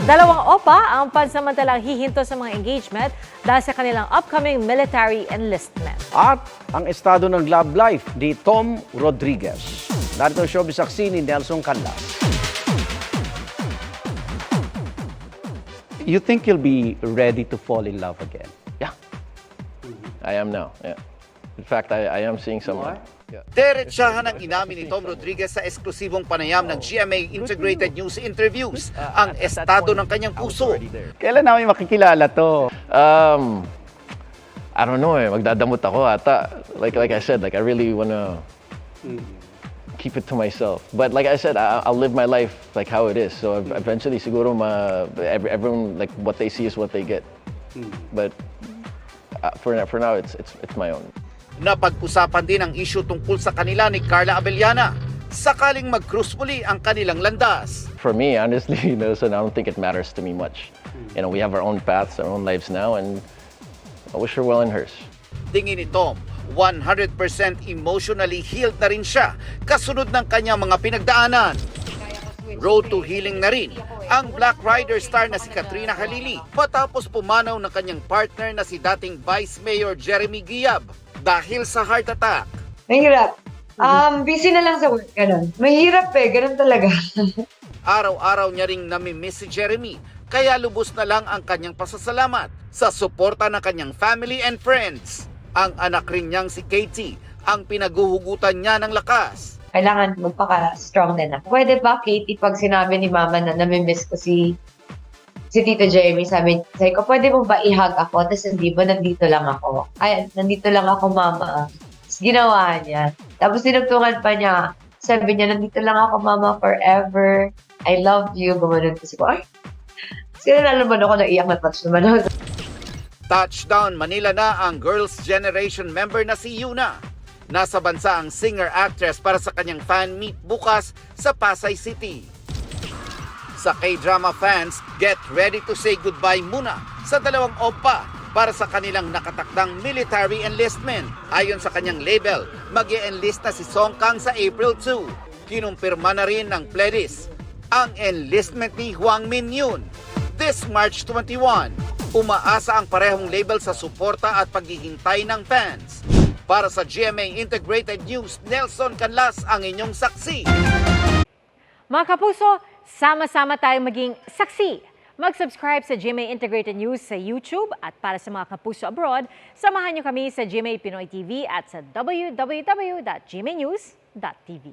Dalawang OPA ang pansamantalang hihinto sa mga engagement dahil sa kanilang upcoming military enlistment. At ang estado ng love life ni Tom Rodriguez. Narito ang showbiz saksi ni Nelson Canlas. You think you'll be ready to fall in love again? Yeah, I am now. Yeah, in fact, I am seeing someone. Yeah. Diretsahan ang inamin ni Tom Rodriguez sa eksklusibong panayam ng GMA Integrated News Interviews ang estado ng kanyang puso. Kailan namin makikilala to? I don't know. Magdadamot ako ata. Like I said, I really wanna keep it to myself. But like I said, I'll live my life like how it is. So eventually, siguro everyone like what they see is what they get. But for now, it's my own. Napag-usapan din ang issue tungkol sa kanila ni Carla Abellana. Sakaling mag-cruise muli ang kanilang landas. For me, honestly, Nelson, I don't think it matters to me much. You know, we have our own paths, our own lives now, and I wish her well in hers. Tingin ni Tom, 100% emotionally healed na rin siya kasunod ng kanyang mga pinagdaanan. Road to healing na rin ang Black Rider star na si Katrina Halili matapos pumanaw ng kanyang partner na si dating Vice Mayor Jeremy Giab dahil sa heart attack. Mahirap. Busy na lang sa work, ganun. Mahirap ganun talaga. Araw-araw niya ring namimiss si Jeremy, kaya lubos na lang ang kanyang pasasalamat sa suporta ng kanyang family and friends. Ang anak rin niyang si Katie, ang pinaguhugutan niya ng lakas. Kailangan magpaka-strong din ako. Pwede ba, Katie, pag sinabi ni Mama na namimiss ko si Tito Jeremy, sabi ko, pwede mo ba i-hug ako? Tapos hindi ba, nandito lang ako. Ay, nandito lang ako, Mama. Tapos ginawa niya. Tapos sinugtungan pa niya. Sabi niya, nandito lang ako, Mama, forever. I love you. Gumanon kasi ko, ay, sila naman ako naiyak na touch naman ako. Touchdown Manila na ang Girls' Generation member na si Yuna. Nasa bansa ang singer-actress para sa kanyang fan meet bukas sa Pasay City. Sa K-drama fans, get ready to say goodbye muna sa dalawang OPA para sa kanilang nakatakdang military enlistment. Ayon sa kanyang label, mag-e-enlist na si Song Kang sa April 2. Kinumpirma na rin ng Pledis ang enlistment ni Hwang Min Yoon this March 21. Umaasa ang parehong label sa suporta at paghihintay ng fans. Para sa GMA Integrated News, Nelson Canlas ang inyong saksi. Mga kapuso, sama-sama tayong maging saksi. Mag-subscribe sa GMA Integrated News sa YouTube at para sa mga kapuso abroad, samahan niyo kami sa GMA Pinoy TV at sa www.gmanews.tv.